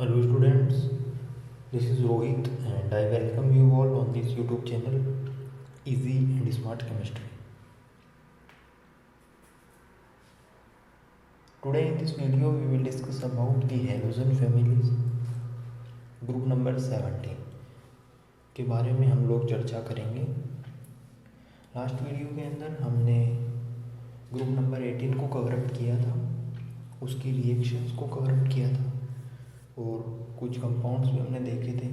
Hello students, this is Rohit and I welcome you all on this YouTube channel Easy and Smart Chemistry. Today in this video we will discuss about the halogen families group number 17 के बारे में हम लोग चर्चा करेंगे। Last video के अंदर हमने ग्रुप नंबर 18 को कवर अप किया था, उसकी रिएक्शंस को कवर अप किया था और कुछ कंपाउंड्स भी हमने देखे थे।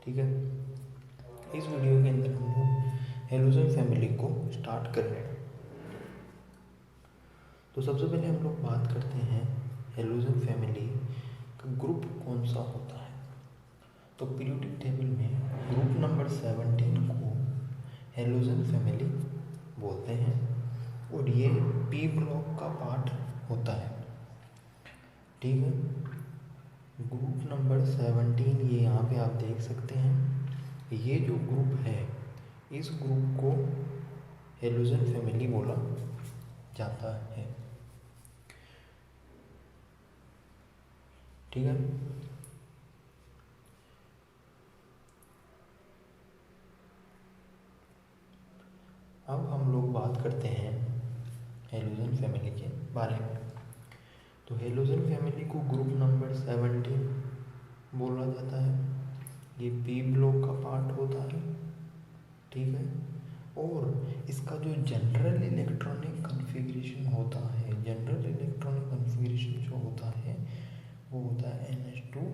ठीक है, इस वीडियो के अंदर हम लोग हेलोजन फैमिली को स्टार्ट कर रहे हैं। तो सबसे पहले हम लोग बात करते हैं हेलोजन फैमिली का ग्रुप कौन सा होता है। तो पीरियोडिक टेबल में ग्रुप नंबर 17 को हेलोजन फैमिली बोलते हैं और ये पी ब्लॉक का पार्ट होता है। ठीक है, ग्रुप नंबर 17 ये यहाँ पे आप देख सकते हैं। ये जो ग्रुप है इस ग्रुप को हेलोजन फैमिली बोला जाता है। ठीक है, अब हम लोग बात करते हैं हेलोजन फैमिली के बारे में। तो हेलोजन फैमिली को ग्रुप नंबर 17 बोला जाता है। ये पी ब्लॉक का पार्ट होता है। ठीक है, और इसका जो जनरल इलेक्ट्रॉनिक कन्फिग्रेशन होता है, जनरल इलेक्ट्रॉनिक कन्फिग्रेशन जो होता है वो होता है NH2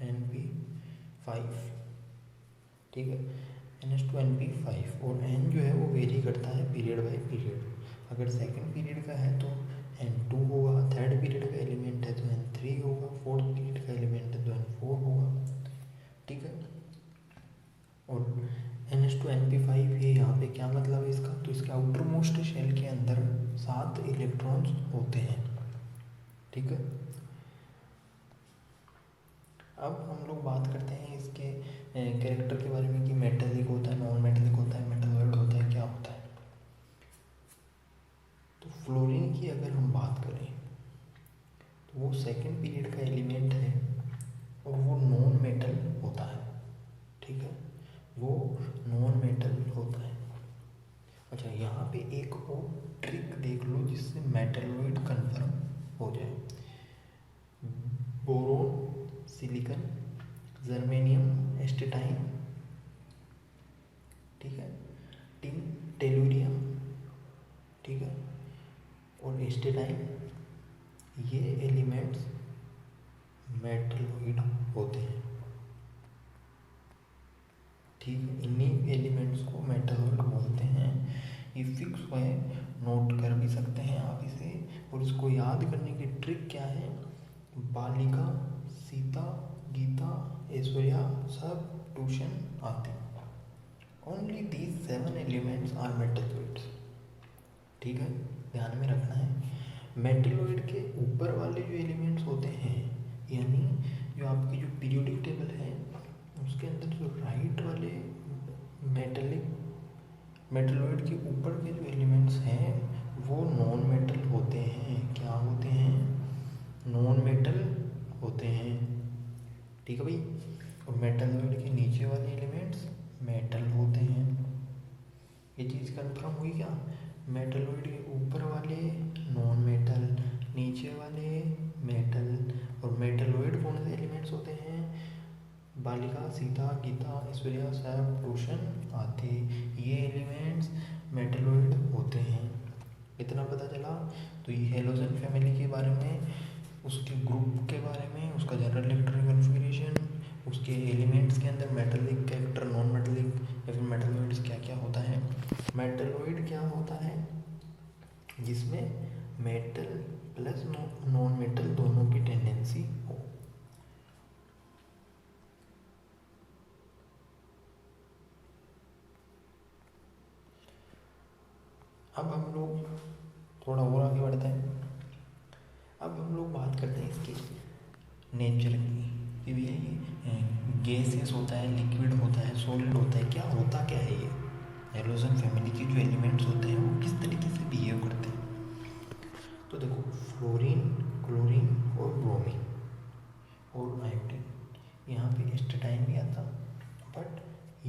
NP5। ठीक है, NH2 NP5 और N जो है वो वेरी करता है पीरियड बाय पीरियड। अगर सेकंड पीरियड का है तो N2 होगा, थर्ड पीरियड का एलिमेंट है तो N3 होगा, फोर्थ पीरियड का एलिमेंट है तो N4 होगा। ठीक है, और NH2 NP5 ये यहाँ पे क्या मतलब है इसका, तो इसके आउटर मोस्ट शेल के अंदर 7 इलेक्ट्रॉन्स होते हैं। ठीक है, अब हम लोग बात करते हैं इसके कैरेक्टर के बारे में कि मेटेलिक होता है, नॉन मेटेलिक होता है, मेटलॉइड होता है, क्या होता है। तो फ्लोरीन की अगर हम बात करें तो वो सेकंड पीरियड का एलिमेंट है और वो नॉन मेटल होता है। ठीक है, वो नॉन मेटल होता है। अच्छा, यहाँ पे एक और ट्रिक देख लो जिससे मेटलॉइड कंफर्म हो जाए। बोरोन, सिलिकन, जर्मेनियम, एस्टेटाइन, ठीक है, टिन, टेलुरियम, ठीक है, और एस्टेटाइन, ये एलिमेंट्स मेटलॉइड होते हैं। ठीक है, इन्हीं एलिमेंट्स को मेटलॉइड बोलते हैं। ये फिक्स है, नोट कर भी सकते हैं आप इसे। और इसको याद करने की ट्रिक क्या है, बालिका, सीता, गीता, ऐश्वर्या सब ट्यूशन आते हैं। Only these 7 elements are metalloids. ठीक है, ध्यान में रखना है। मेटलॉइड के ऊपर वाले जो एलिमेंट्स होते हैं, यानी जो आपकी जो पीरियोडिक टेबल है उसके अंदर जो राइट वाले मेटलॉइड के ऊपर के जो एलिमेंट्स हैं वो नॉन मेटल होते हैं। क्या होते हैं? नॉन मेटल होते हैं। ठीक है भाई, और मेटलॉइड के नीचे वाले एलिमेंट्स मेटल होते हैं। ये चीज़ कंफर्म हुई क्या? मेटलॉइड के ऊपर वाले नॉन मेटल, नीचे वाले मेटल। और मेटलॉइड कौन से एलिमेंट्स होते हैं? बालिका, सीता, गीता, ऐश्वर्या सब ट्यूशन आते, ये एलिमेंट्स मेटलॉइड होते हैं। इतना पता चला। तो ये हेलोजन फैमिली के बारे में, उसके ग्रुप के बारे में, उसका जनरल इलेक्ट्रॉनिक कन्फिगरेशन, उसके एलिमेंट्स के अंदर मेटलिक कैरेक्टर, नॉन मेटलिक या फिर मेटलॉइड्स क्या क्या होता है। मेटलॉइड क्या होता है? जिसमें मेटल प्लस नॉन मेटल दोनों की टेंडेंसी हो। अब हम लोग थोड़ा और आगे बढ़ते हैं। अब हम लोग बात करते हैं इसके नेचर की, कि भैया ये गैसियस होता है, लिक्विड होता है, सॉलिड होता है, क्या होता क्या है ये। हेलोजन फैमिली के जो एलिमेंट्स होते हैं वो किस तरीके से बिहेव करते हैं। तो देखो, फ्लोरीन, क्लोरीन और ब्रोमीन यहाँ पे एस्टेटाइन भी आता, बट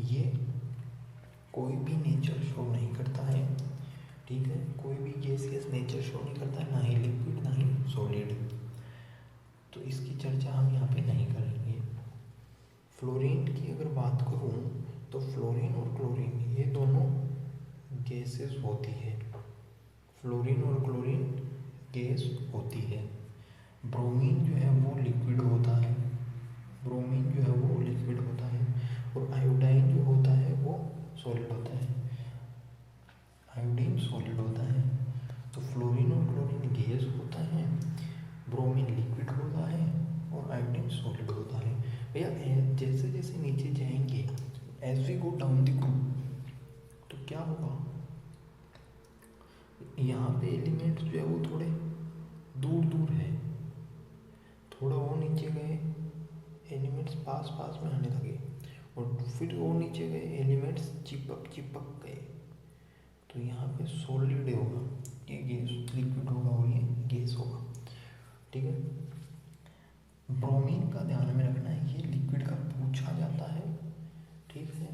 ये कोई भी नेचर शो नहीं करता है, ठीक है, कोई भी गैसियस नेचर शो नहीं करता है, ना ही लिक्विड ना ही सॉलिड, तो इसकी चर्चा हम यहाँ पे नहीं करेंगे। फ्लोरीन की अगर बात करूँ तो फ्लोरीन और क्लोरीन ये दोनों गैसेस होती है, फ्लोरीन और क्लोरीन गैस होती है। ब्रोमीन जो है वो लिक्विड होता है, ब्रोमीन जो है वो लिक्विड होता है, और आयोडाइन जो होता है वो सॉलिड होता है, आयोडीन सॉलिड होता है। तो फ्लोरीन और क्लोरीन गैस होता है, ब्रोमीन लिक्विड होता है और आयोडीन सॉलिड होता है। भैया जैसे जैसे नीचे जाएंगे, as we go down the group, तो क्या होगा, यहाँ पे एलिमेंट्स जो है वो थोड़े दूर दूर है, थोड़ा वो नीचे गए एलिमेंट्स पास पास में आने लगे, और फिर वो नीचे गए एलिमेंट्स चिपक चिपक गए, तो यहाँ पे सॉलिड होगा, ये गैस लिक्विड होगा और ये गैस होगा, ठीक है। ब्रोमीन का ध्यान में रखना है, ये लिक्विड का पूछा जाता है, ठीक है,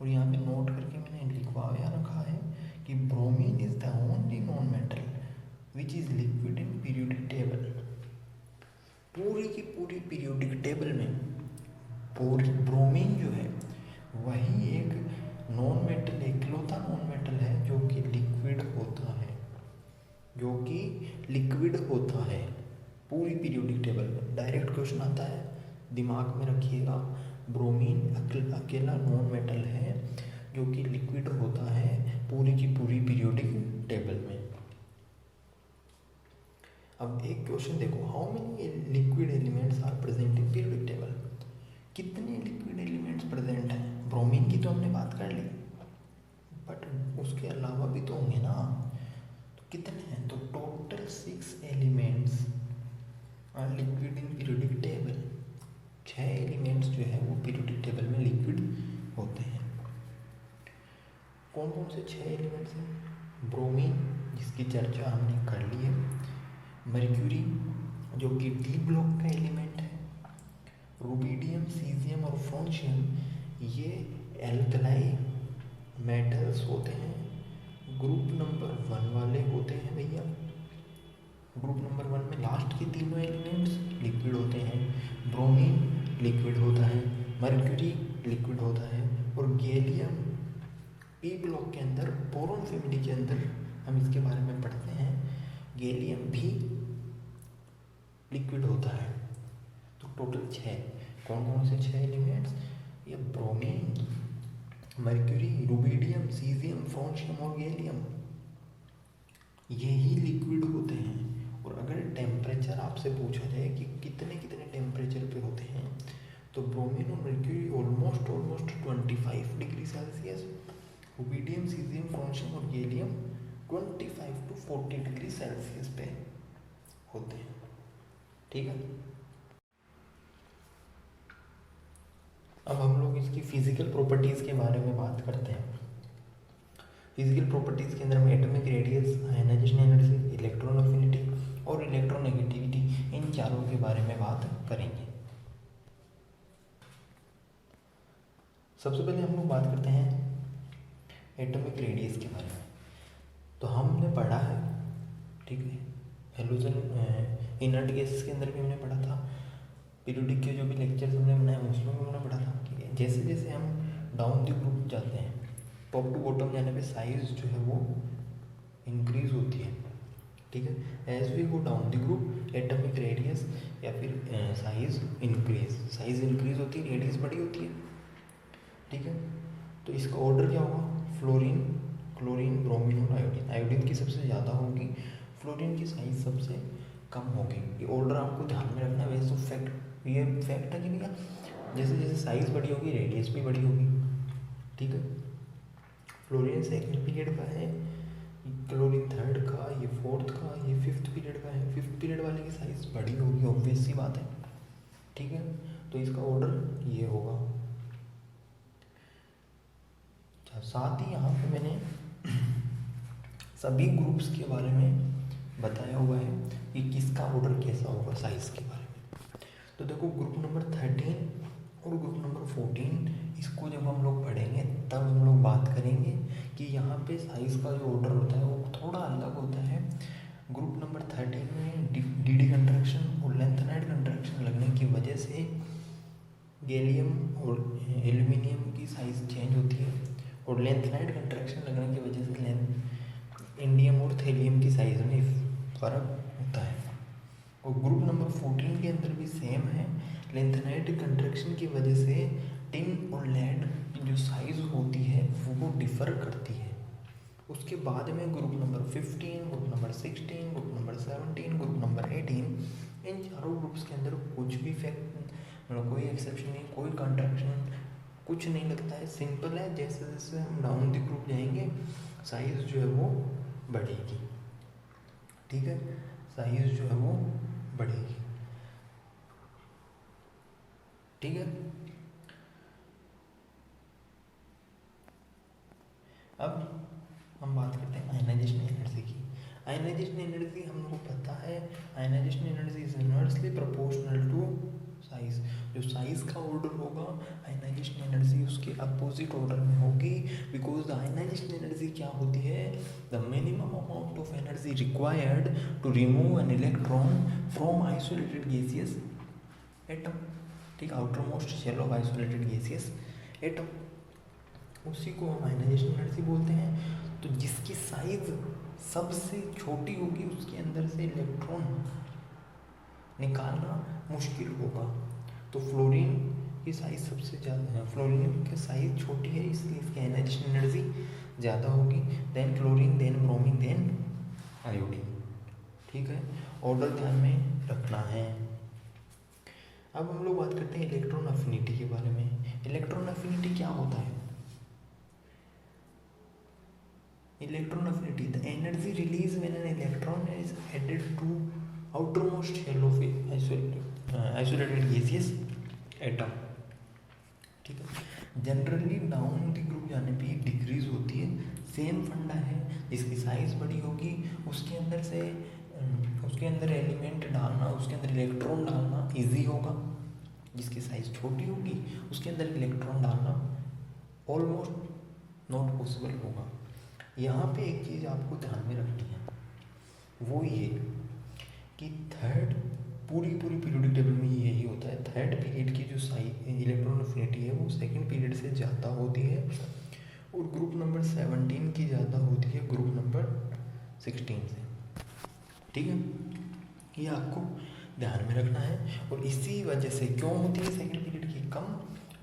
और यहाँ पे नोट करके मैंने लिखवाया रखा है कि bromine is the only non metal which is liquid in periodic table. पूरी की पूरी पीरियोडिक टेबल में ब्रोमीन जो है वही एक नॉन मेटल, इकलौता नॉन मेटल है जो कि लिक्विड होता है, जो कि लिक्विड होता है पूरी पीरियोडिक टेबल में। डायरेक्ट क्वेश्चन आता है, दिमाग में रखिएगा, ब्रोमीन अकेला नॉन मेटल है जो कि लिक्विड होता है पूरी की पूरी पीरियोडिक टेबल में। अब एक क्वेश्चन देखो, how many liquid elements are present in periodic table. कितने लिक्विड एलिमेंट्स प्रेजेंट हैं। ब्रोमीन की तो हमने बात कर ली, बट उसके अलावा भी तो होंगे ना, तो कितने हैं, तो total 6 elements are liquid in periodic table. 6 elements जो है वो पीरियोडिक टेबल में लिक्विड होते हैं। कौन कौन से 6 एलिमेंट्स हैं। ब्रोमीन जिसकी चर्चा हमने कर ली है, मर्क्यूरी जो कि डी ब्लॉक का एलिमेंट है, रुबिडियम, सीजियम और फ्रोंशियम ये एल्कलाई मेटल्स होते हैं, ग्रुप नंबर 1 वाले होते हैं भैया। ग्रुप नंबर 1 में लास्ट के तीनों एलिमेंट्स लिक्विड होते हैं। ब्रोमीन लिक्विड होता है, मर्क्यूरी लिक्विड होता है, और गैलियम पी ब्लॉक के अंदर, बोरोन फैमिली के अंदर हम इसके बारे में पढ़ते हैं, गैलियम भी लिक्विड होता है। तो टोटल 6, कौन कौन से 6 एलिमेंट्स, ये bromine, mercury, rubidium, caesium, francium और गैलियम, यही लिक्विड होते हैं। और अगर टेम्परेचर आपसे पूछा जाए कि कितने कितने टेम्परेचर पे होते हैं, तो ब्रोमीन और mercury almost 25 degree Celsius, rubidium, caesium, francium और गैलियम 25 to 40 डिग्री सेल्सियस पे होते हैं, ठीक है। अब हम लोग इसकी फिजिकल प्रॉपर्टीज़ के बारे में बात करते हैं। फिजिकल प्रॉपर्टीज़ के अंदर हम atomic radius, ionization energy, electron affinity और इलेक्ट्रोनेगेटिविटी, इन चारों के बारे में बात करेंगे। सबसे पहले हम लोग बात करते हैं एटॉमिक रेडियस के बारे में। तो हमने पढ़ा है, ठीक है, हेलोजन इनर्ट गैसेस के अंदर भी हमने पढ़ा था, पीरियोडिक के जो भी लेक्चर्स हमने बनाए उसमें भी हमने पढ़ा था कि जैसे जैसे हम डाउन द ग्रुप जाते हैं, टॉप टू बॉटम जाने पे साइज जो है वो इंक्रीज होती है, ठीक है। As we go down the group atomic radius या फिर साइज इंक्रीज होती है, रेडियस बड़ी होती है, ठीक है। तो इसका ऑर्डर क्या होगा, फ्लोरीन, क्लोरीन, ब्रोमीन और आयोडीन। आयोडीन की सबसे ज़्यादा होगी, फ्लोरीन की साइज सबसे कम होगी। ये ऑर्डर आपको ध्यान में रखना है। वैसे तो ये फैक्ट है कि भैया जैसे जैसे साइज बड़ी होगी रेडियस भी बड़ी होगी, ठीक है। फ्लोरीन सेकंड पीरियड का है, क्लोरीन थर्ड का, ये फोर्थ का, ये फिफ्थ पीरियड का है। फिफ्थ पीरियड वाले की साइज बड़ी होगी, ऑब्वियस सी बात है, ठीक है। तो इसका ऑर्डर ये होगा। साथ ही यहाँ पे मैंने सभी ग्रुप्स के बारे में बताया हुआ है कि किसका ऑर्डर कैसा होगा साइज के बारे में। तो तो देखो ग्रुप नंबर 13 और ग्रुप नंबर 14, इसको जब हम लोग पढ़ेंगे तब हम लोग बात करेंगे कि यहाँ पे साइज़ का जो ऑर्डर होता है वो थोड़ा अलग होता है। ग्रुप नंबर 13 में डी कंट्रैक्शन और लेंथेनाइड कंट्रैक्शन लगने की वजह से गैलियम और एल्यूमिनियम की साइज़ चेंज होती है, और लेंथेनाइड कंट्रैक्शन लगने की वजह से इंडियम और थेलियम की साइज़ में फ़र्क होता है। और ग्रुप नंबर 14 के अंदर भी सेम है, लेंथेनाइड कंट्रैक्शन की वजह से टिन और लेड की जो साइज़ होती है वो डिफ़र करती है। उसके बाद में group number 15, group number 16, group number 17, group number 18, इन चारों ग्रुप्स के अंदर कुछ भी मतलब कोई एक्सेप्शन नहीं, कोई कंट्रैक्शन कुछ नहीं लगता है, सिंपल है। जैसे जैसे हम डाउन द ग्रुप जाएंगे साइज़ जो है वो बढ़ेगी, ठीक है, साइज़ जो है वो बढ़ेगी, ठीक है। अब हम बात करते हैं आयनाइजेशन एनर्जी की। आयनाइजेशन एनर्जी हम लोग को पता है, ionization energy is inversely proportional to size. जो साइज का ऑर्डर होगा आयनाइजेशन एनर्जी उसके अपोजिट ऑर्डर में होगी, बिकॉज द आयनाइजेशन एनर्जी क्या होती है, the minimum amount of energy required to remove an electron from isolated gaseous atom, ठीक, outermost shell of isolated gaseous atom, उसी को हम आयनाइजेशन एनर्जी बोलते हैं। तो जिसकी साइज सबसे छोटी होगी उसके अंदर से इलेक्ट्रॉन निकालना मुश्किल होगा। तो फ्लोरीन की साइज सबसे ज़्यादा है, फ्लोरीन की साइज छोटी है इसलिए इसकी आयनाइजेशन एनर्जी ज़्यादा होगी, then chlorine, then bromine, then iodine, ठीक है, ऑर्डर ध्यान में रखना है। अब हम लोग बात करते हैं इलेक्ट्रॉन अफिनिटी के बारे में। इलेक्ट्रॉन अफिनिटी क्या होता है? Electron affinity, the energy released when an electron is added to outermost shell of isolated gaseous atom, ठीक है। जनरली डाउन द ग्रुप जाने पे डिक्रीज होती है, सेम फंडा है, जिसकी साइज बड़ी होगी उसके अंदर एलिमेंट डालना, उसके अंदर इलेक्ट्रॉन डालना इजी होगा, जिसकी साइज छोटी होगी उसके अंदर इलेक्ट्रॉन डालना ऑलमोस्ट नॉट पॉसिबल होगा। यहाँ पे एक चीज़ आपको ध्यान में रखनी है, वो ये कि थर्ड पूरी पीरियोडिक टेबल में यही होता है, थर्ड पीरियड की जो इलेक्ट्रॉन अफिनिटी है वो सेकंड पीरियड से ज़्यादा होती है, और ग्रुप नंबर 17 की ज़्यादा होती है ग्रुप नंबर 16 से, ठीक है, ये आपको ध्यान में रखना है। और इसी वजह से क्यों होती है सेकंड पीरियड की कम,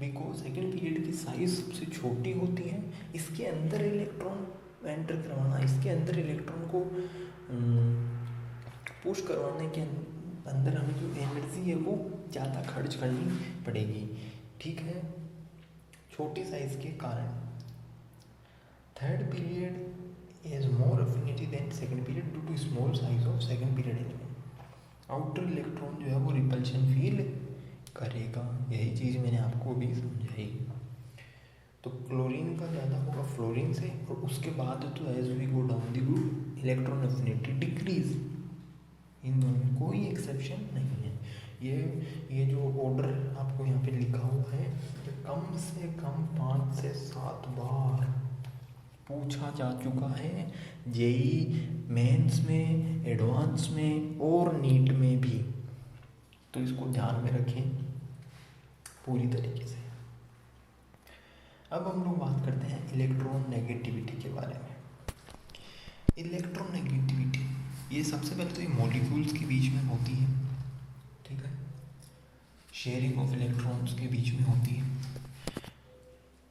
बिकॉज सेकंड पीरियड की साइज सबसे छोटी होती है, इसके अंदर इलेक्ट्रॉन एंटर करवाना, इसके अंदर इलेक्ट्रॉन को पुश करवाने के अंदर हमें जो एनर्जी है वो ज़्यादा खर्च करनी पड़ेगी, ठीक है, छोटी साइज के कारण। Third period has more affinity than second period due to small size of second period element. Outer electron जो है वो रिपल्शन फील करेगा, यही चीज़ मैंने आपको अभी समझाई। तो क्लोरीन का ज़्यादा होगा फ्लोरीन से, और उसके बाद तो as we go down the group electron affinity decrease, इन दोनों में कोई एक्सेप्शन नहीं है। ये जो ऑर्डर आपको यहाँ पे लिखा हुआ है ये कम से कम 5 से 7 बार पूछा जा चुका है, जेई मेंस में, एडवांस में और नीट में भी, तो इसको ध्यान में रखें पूरी तरीके से। अब हम लोग बात करते हैं इलेक्ट्रॉन नेगेटिविटी के बारे में। इलेक्ट्रॉन नेगेटिविटी ये सबसे पहले तो ये मॉलिक्यूल्स के बीच में होती है, ठीक है, शेयरिंग ऑफ इलेक्ट्रॉन्स के बीच में होती है।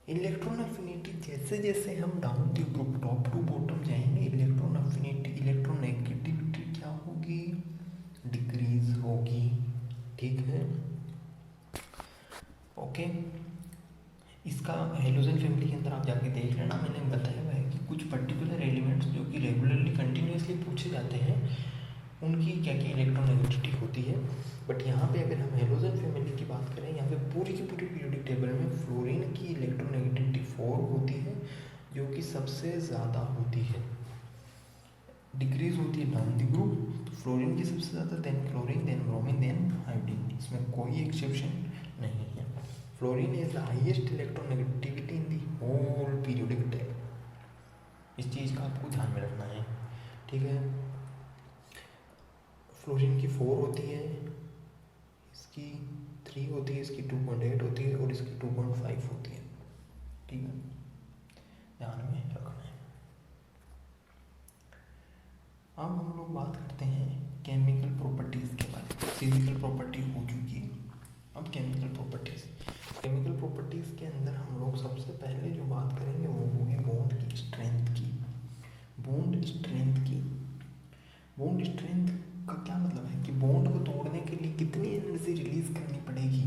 इलेक्ट्रॉन अफिनिटी जैसे जैसे हम down the group top to bottom जाएंगे इलेक्ट्रॉन अफिनिटी, इलेक्ट्रॉन नेगेटिविटी क्या होगी, डिक्रीज होगी, ठीक है, ओके। इसका हेलोजन फैमिली के अंदर आप जाके देख लेना, मैंने बताया हुआ है कि कुछ पर्टिकुलर एलिमेंट्स जो कि रेगुलरली कंटिन्यूसली पूछे जाते हैं उनकी क्या क्या इलेक्ट्रोनेगेटिविटी होती है। बट यहाँ पे अगर हम हेलोजन फैमिली की बात करें, यहाँ पे पूरी की पूरी पीरियोडिक टेबल में फ्लोरीन की इलेक्ट्रोनेगेटिविटी 4 होती है, जो कि सबसे ज़्यादा होती है। डिक्रीज होती है डाउन द ग्रुप, तो फ्लोरीन की सबसे ज़्यादा, then chlorine, then bromine, then iodine, इसमें कोई एक्सेप्शन नहीं है। Fluorine is the highest electronegativity in the whole periodic table, इस चीज़ का आपको ध्यान में रखना है, ठीक है। फ्लोरीन की 4 होती है, इसकी 3 होती है, इसकी 2.8 होती है और इसकी 2.5 होती है, ठीक है, ध्यान में रखना है। अब हम लोग बात करते हैं केमिकल प्रॉपर्टीज़ के बारे में। फिजिकल प्रॉपर्टी हो चुकी है, अब केमिकल प्रॉपर्टीज़। केमिकल प्रॉपर्टीज़ के अंदर हम लोग सबसे पहले जो बात करेंगे वो होगी बॉन्ड की स्ट्रेंथ की। बॉन्ड स्ट्रेंथ की, बॉन्ड स्ट्रेंथ का क्या मतलब है कि बॉन्ड को तोड़ने के लिए कितनी एनर्जी रिलीज करनी पड़ेगी,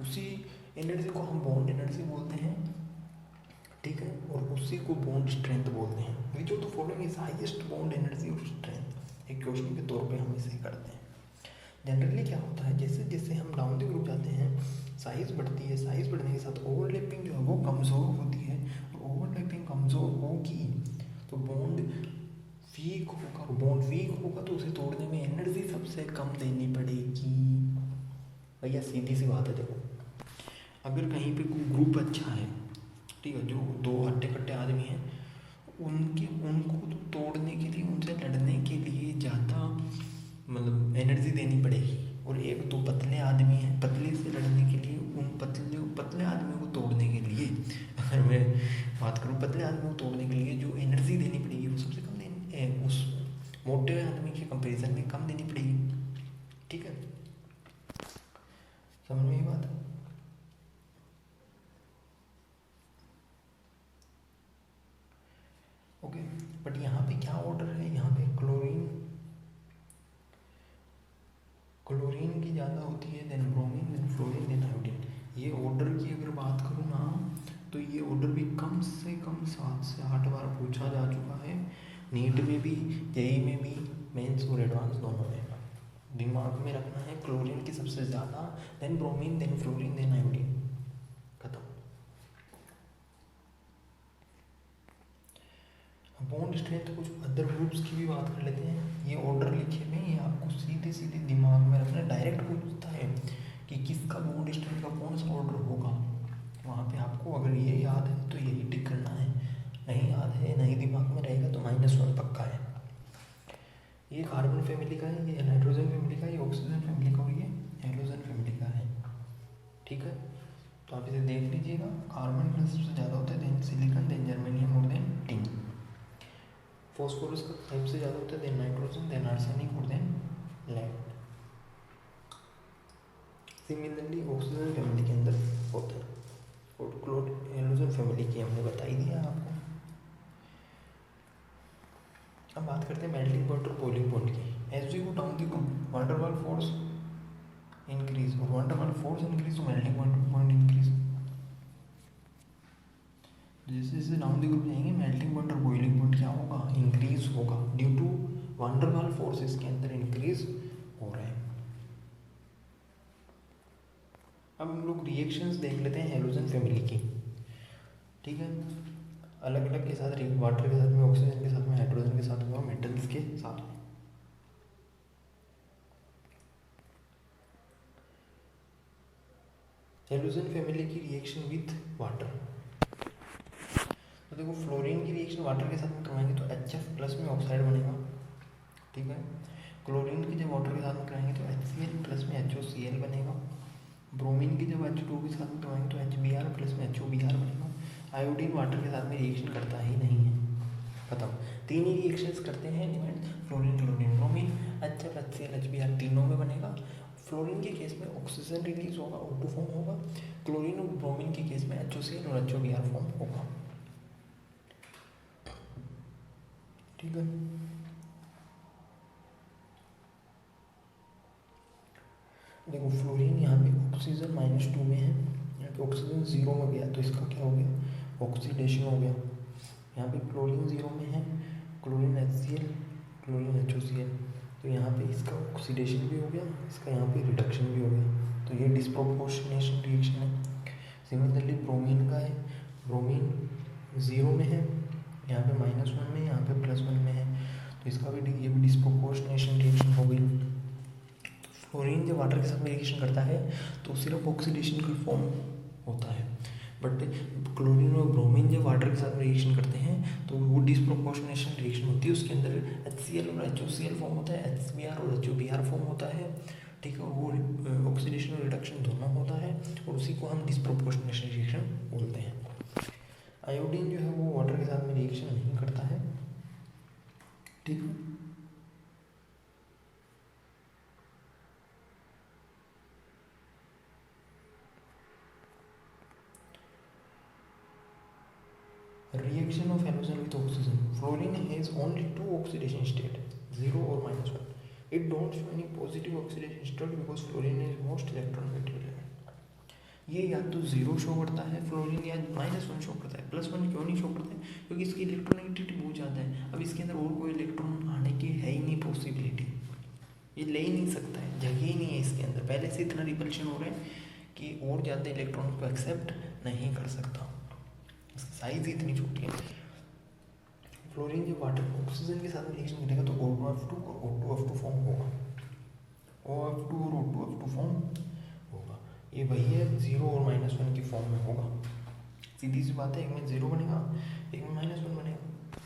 उसी एनर्जी को हम बॉन्ड एनर्जी बोलते हैं, ठीक है, और उसी को बॉन्ड स्ट्रेंथ बोलते हैं। Which of the following is highest bond energy और स्ट्रेंथ, एक क्वेश्चन के तौर पे हम इसे करते हैं। जनरली क्या होता है, जैसे जैसे हम डाउन द ग्रुप जाते हैं, साइज बढ़ती है, साइज बढ़ने के साथ ओवरलैपिंग जो है वो कमज़ोर होती है, और ओवरलैपिंग कमज़ोर होगी तो बॉन्ड वीक होगा, और बॉन्ड वीक होगा तो उसे तोड़ने में एनर्जी सबसे कम देनी पड़ेगी। भैया सीधी सी बात है, देखो अगर कहीं पे कोई ग्रुप अच्छा है, ठीक है, जो 2 हट्टे कट्टे आदमी हैं, उनको तो तोड़ने के लिए, उनसे लड़ने के लिए ज़्यादा मतलब एनर्जी देनी पड़ेगी, और एक 2 पतले आदमी हैं, पतले से लड़ने के लिए, उन पतले आदमी को तोड़ने के लिए, अगर मैं बात करूँ पतले आदमी को तोड़ने के लिए जो एनर्जी देनी पड़ेगी वो सबसे कम उस मोटे आदमी के कंपैरिजन में कम देनी पड़ेगी, ठीक है, समझ में ये बात है। ओके, बट यहाँ पे क्या ऑर्डर है, यहाँ पे क्लोरीन की ज़्यादा होती है, then bromine, then fluorine, then iodine. ये ऑर्डर की अगर बात करूँ ना, तो ये ऑर्डर भी कम से कम 7 से 8 बार पूछा जा चुका है, नीट में भी, जेई में भी, मेंस और एडवांस दोनों में। दिमाग में रखना है क्लोरीन की सबसे ज़्यादा, then bromine, then fluorine, then iodine, खत्म। बॉन्ड स्ट्रेंथ कुछ अदर ग्रुप्स की भी बात कर लेते हैं। ये ऑर्डर लिखे में ये आपको सीधे सीधे दिमाग में रखना, डायरेक्ट पूछता है कि किसका बॉन्ड स्ट्रेंथ का कौन सा ऑर्डर होगा, वहाँ पे आपको अगर ये याद है तो यही टिक करना है, नहीं याद है, नहीं दिमाग में रहेगा तो -1 पक्का है। ये कार्बन फैमिली का है, ये नाइट्रोजन फैमिली का, ये ऑक्सीजन फैमिली का, और ये हेलोजन फैमिली का है, ठीक है। तो आप इसे देख लीजिएगा, कार्बन का सबसे ज़्यादा होता है, देन सिलिकॉन, देन जर्मेनियम और देन टिन। फॉस्फोरस का टाइप से ज़्यादा होता है, देन नाइट्रोजन, देन आर्सेनिक और then lead. Similarly oxygen family के अंदर होता है, और हेलोजन फैमिली की हमने बता ही दिया आपको। अब बात करते हैं मेल्टिंग पॉइंट और बॉइलिंग पॉइंट की। As we go down the group, van der waals force increase, और वंडर वाल फोर्स इंक्रीज तो मेल्टिंग पॉइंट इंक्रीज। जैसे जैसे डाउन द ग्रुप जाएंगे, मेल्टिंग पॉइंट और बॉइलिंग पॉइंट क्या होगा, इंक्रीज होगा, due to van der waals force इसके अंदर इंक्रीज हो रहा है। अब हम लोग रिएक्शंस देख लेते हैं हेलोजन फैमिली की, ठीक है, अलग अलग के साथ, वाटर के साथ में, ऑक्सीजन के साथ में, हाइड्रोजन के साथ में और मेटल्स के साथ में। हेलोजन फैमिली की रिएक्शन विथ वाटर, तो देखो फ्लोरीन की रिएक्शन वाटर के साथ में करवाएंगे तो HF प्लस में ऑक्साइड बनेगा, ठीक है। क्लोरीन की जब वाटर के साथ में कराएंगे तो HCl प्लस में HOCl बनेगा। ब्रोमीन की जब H2 के साथ में करवाएंगे तो HBr प्लस में HOBr बनेगा। आयोडीन वाटर के साथ में रिएक्शन करता ही नहीं है, खत्म। 3 ही रिएक्शंस करते हैं element, fluorine, chlorine, bromine, HF, HCl, HBr तीनों में बनेगा। फ्लोरीन के केस में ऑक्सीजन रिलीज होगा, O2 फॉर्म होगा। क्लोरीन और ब्रोमीन के केस में HOCl और HOBr फॉर्म होगा, ठीक है। देखो फ्लोरीन यहाँ पे ऑक्सीजन -2 में है, यहाँ पे ऑक्सीजन 0 में गया तो इसका क्या हो गया, ऑक्सीडेशन हो गया। यहाँ पे क्लोरीन 0 में है, क्लोरीन HCl, क्लोरीन HOCl, तो यहाँ पे इसका ऑक्सीडेशन भी हो गया, इसका यहाँ पे रिडक्शन भी हो गया, तो ये डिस्प्रोपोर्शनेशन रिएक्शन है। सिमिलरली ब्रोमीन का है, ब्रोमीन 0 में है, यहाँ पे -1 में, यहाँ पे +1 में है, तो इसका भी ये भी डिस्प्रोपोर्शनेशन रिएक्शन हो गई। फ्लोरीन जब वाटर के साथ में रिएक्शन करता है तो सिर्फ ऑक्सीडेशन का फॉर्म होता है, बट क्लोरीन और ब्रोमीन जब वाटर के साथ में रिएक्शन करते हैं तो वो डिस्प्रोपोर्शनेशन रिएक्शन होती है। उसके अंदर HCl और HOCl फॉर्म होता है, HBr और HOBr फॉर्म होता है, ठीक है। वो ऑक्सीडेशन और रिडक्शन दोनों होता है और उसी को हम डिस्प्रोपोर्शनेशन रिएक्शन बोलते हैं। आयोडीन जो है वो वाटर के साथ में रिएक्शन नहीं करता है, ठीक है। Reaction of halogen with oxygen. Fluorine has only two oxidation state, 0 or -1. It don't show any positive oxidation state because fluorine is most electron neutral. ये या तो 0 शो करता है फ्लोरीन या -1 शो करता है। +1 क्यों नहीं शो करता है? क्योंकि इसकी इलेक्ट्रोनेगेटिविटी बहुत ज़्यादा है। अब इसके अंदर और कोई इलेक्ट्रॉन आने की है ही नहीं पॉसिबिलिटी, ये ले ही नहीं सकता है, जगह ही नहीं है इसके अंदर। पहले से इतना रिपल्शन हो रहा है कि और ज़्यादा इलेक्ट्रॉन को एक्सेप्ट नहीं कर सकता, साइज ही इतनी छोटी है। फ्लोरीन जब वाटर ऑक्सीजन के साथ रिएक्शन करेगा तो O2F2 और O2F2 फॉर्म होगा, OF2 और O2F2 फॉर्म होगा। ये वही है 0 और -1 की फॉर्म में होगा। सीधी सी बात है, एक में 0 बनेगा, एक में -1 बनेगा,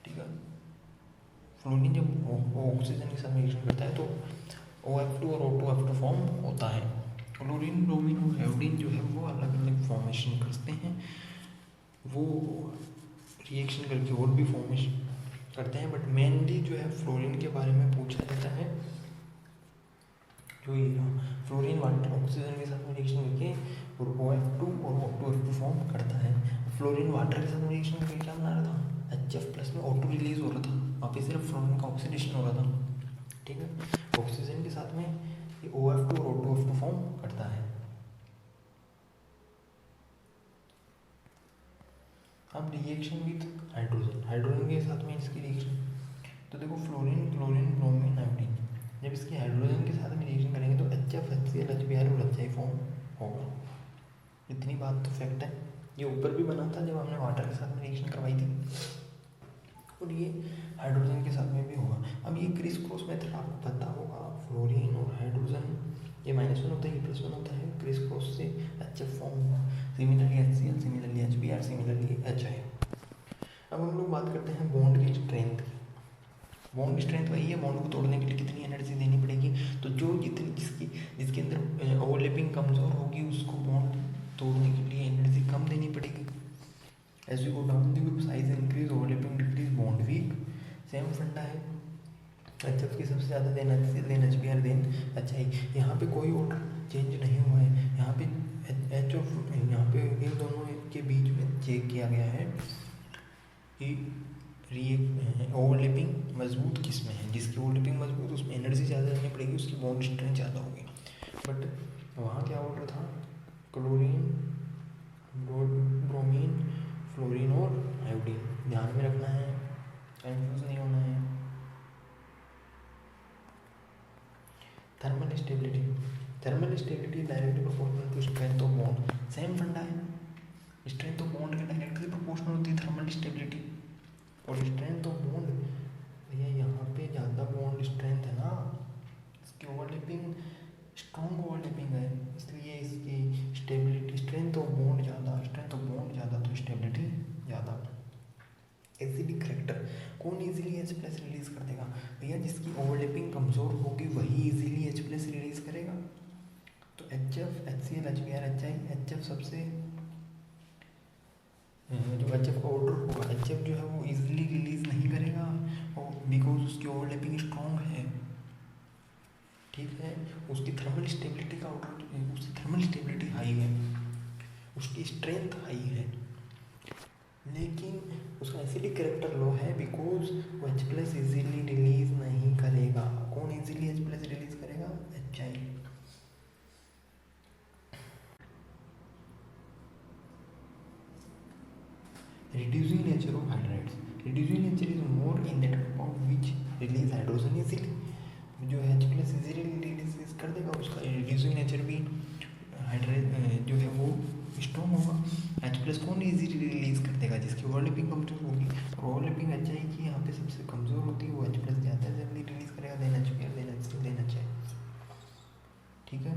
ठीक है। फ्लोरीन जब ऑक्सीजन के साथ रिएक्शन करता है तो OF2 और O2F2 फॉर्म होता है। क्लोरीन, ब्रोमीन और आयोडीन जो है वो अलग अलग फॉर्मेशन करते हैं, वो रिएक्शन करके और भी फॉर्मेशन करते हैं, बट मेनली जो है फ्लोरीन के बारे में पूछा जाता है। जो ये फ्लोरीन वाटर ऑक्सीजन के साथ में रिएक्शन करके और OF2 और O2F2 फॉर्म करता है। फ्लोरीन वाटर के साथ में रिएक्शन करके क्या बना रहा था, HF+ में O2 रिलीज हो रहा था, वहाँ पे सिर्फ फ्लोरीन का ऑक्सीडेशन हो रहा था, ठीक है। ऑक्सीजन के साथ में ये OF2 और O2F2 फॉर्म करता है। अब रिएक्शन विथ हाइड्रोजन, हाइड्रोजन के साथ में इसकी रिएक्शन, तो देखो फ्लोरीन, क्लोरीन, ब्रोमीन, आयोडीन जब इसकी हाइड्रोजन के साथ में रिएक्शन करेंगे तो HF, HCl, HBr और HI फॉर्म होगा। इतनी बात तो फैक्ट है, ये ऊपर भी बना था जब हमने वाटर के साथ में रिएक्शन करवाई थी, और ये हाइड्रोजन के साथ में भी होगा। अब ये क्रिस क्रॉस मेथड आपको पता होगा, फ्लोरीन और हाइड्रोजन ये -1 होता है, ये +1 होता है, क्रिस क्रॉस से HF फॉर्म हुआ, similarly HCl, similarly HBr, similarly HI। अब हम लोग बात करते हैं बॉन्ड की स्ट्रेंथ की। बॉन्ड की स्ट्रेंथ वही है, बॉन्ड को तोड़ने के लिए कितनी एनर्जी देनी पड़ेगी, तो जो जितनी जिसके अंदर ओवरलैपिंग कमज़ोर होगी उसको बॉन्ड तोड़ने के लिए एनर्जी कम देनी पड़ेगी। As you go down the group size increase, overlapping decrease, bond weak, same funda है। HF की सबसे ज़्यादा देन HBr देन HI। यहाँ पे कोई ऑर्डर चेंज नहीं हुआ है, यहाँ पे H और यहाँ पे इन दोनों के बीच में चेक किया गया है कि ओवरलैपिंग मजबूत किस में है, जिसकी ओवरलैपिंग मजबूत उसमें एनर्जी ज़्यादा देनी पड़ेगी, उसकी बॉन्ड स्ट्रेंथ ज़्यादा होगी। बट वहाँ क्या ऑर्डर था, क्लोरीन, ब्रोमीन, फ्लोरीन और आयोडीन। ध्यान में रखना है, कंफ्यूज नहीं होना है। Thermal stability, thermal stability directly proportional to strength of bond, same funda है। स्ट्रेंथ ऑफ बॉन्ड के डायरेक्टली प्रोपोर्शनल होती है थर्मल स्टेबिलिटी, और स्ट्रेंथ ऑफ बॉन्ड भैया यहाँ पे ज़्यादा बॉन्ड स्ट्रेंथ है ना, इसकी ओवरलैपिंग स्ट्रॉन्ग ओवरलैपिंग है, इसलिए इसकी स्टेबिलिटी, स्ट्रेंथ ऑफ बॉन्ड ज़्यादा, स्ट्रेंथ ऑफ बॉन्ड ज़्यादा तो स्टेबिलिटी ज़्यादा। एसिडिक करेक्टर, कौन इजीली H+ रिलीज कर देगा भैया, जिसकी ओवरलैपिंग कमज़ोर होगी वही इजीली H+ रिलीज करेगा। तो HF, HCl, HBr, HI, HF सबसे जो HF का ऑर्डर होगा, HF जो है वो इजीली रिलीज नहीं करेगा और बिकॉज उसकी ओवरलैपिंग स्ट्रॉन्ग है, ठीक है। उसकी थर्मल स्टेबिलिटी का ऑर्डर, उसकी थर्मल स्टेबिलिटी हाई है, उसकी स्ट्रेंथ हाई है, लेकिन उसका एसिडिक करेक्टर लो है बिकॉज वो H+ इजीली रिलीज नहीं करेगा। कौन इजीली H+ रिलीज करेगा, HI। Reducing nature of hydrides, reducing nature is more in that compound which release hydrogen easily, जो H+ इजीली रिलीज कर देगा उसका रिड्यूसिंग नेचर भी हाइड्राइड जो है वो स्ट्रॉन्ग होगा। H+ कौन इजीली रिलीज कर देगा? जिसकी ओवरलैपिंग कमजोर होगी। और ओवरलैपिंग अच्छा है कि यहाँ पे सबसे कमजोर होती है वो H+ ज़्यादा जल्दी रिलीज करेगा देन H देन H। ठीक है।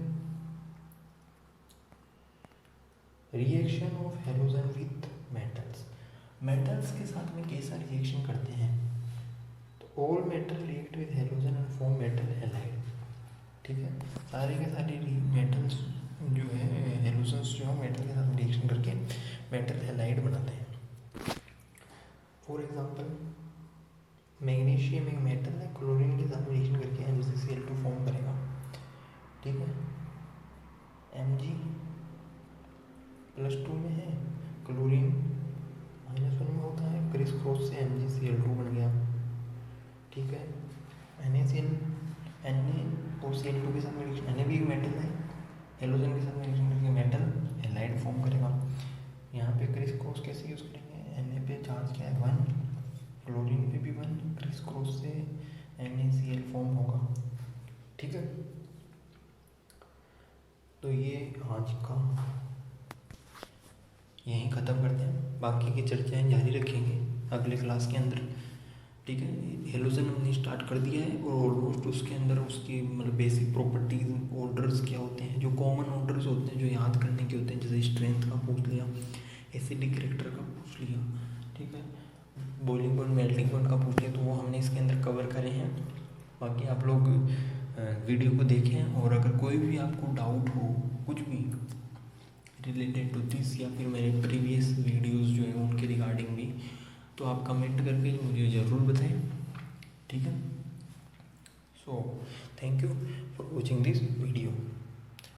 Reaction of halogen with metals. Metals के साथ में कैसा रिएक्शन करते हैं? तो all metal react with halogen and form metal halide. ठीक है, सारे के सारे मेटल्स जो है हेलोजन्स जो है मेटल के साथ रिएक्शन करके मेटल हैलाइड बनाते हैं। फॉर एग्जांपल मैग्नीशियम एक मेटल है, क्लोरीन के साथ रिएक्शन करके MgCl2 फॉर्म करेगा। ठीक है, Mg+2 में है, क्लोरीन -1 में होता है, क्रिस क्रॉस से MgCl2 बन गया। ठीक है, NaCl2 के साथ रिएक्शन, Na भी एक मेटल है, हेलोजन के साथ रिएक्शन करके मेटल हैलाइड फॉर्म करेगा। यहाँ पे क्रिस क्रॉस कैसे यूज़ करेंगे? Na पे चार्ज क्या है 1, क्लोरीन पे भी 1, क्रिस क्रॉस से NaCl फॉर्म होगा। ठीक है, तो ये आज का यहीं ख़त्म करते हैं, बाकी की चर्चाएं जारी रखेंगे अगले क्लास के अंदर। ठीक है, हेलोजन हमने स्टार्ट कर दिया है और ऑलमोस्ट उसके अंदर उसकी मतलब बेसिक प्रॉपर्टीज ऑर्डर्स क्या होते हैं, जो कॉमन ऑर्डर्स होते हैं जो याद करने के होते हैं, जैसे स्ट्रेंथ का पूछ लिया, एसिडिक कैरेक्टर का पूछ लिया। ठीक है, बॉइलिंग पॉइंट मेल्टिंग पॉइंट का पूछ लिया, तो वो हमने इसके अंदर कवर करे हैं। बाकी आप लोग वीडियो को देखें और अगर कोई भी आपको डाउट हो कुछ भी रिलेटेड टू दिस या फिर मेरे प्रीवियस वीडियोस जो है उनके रिगार्डिंग भी, तो आप कमेंट करके मुझे ज़रूर बताएं। ठीक है, so thank you for watching this video.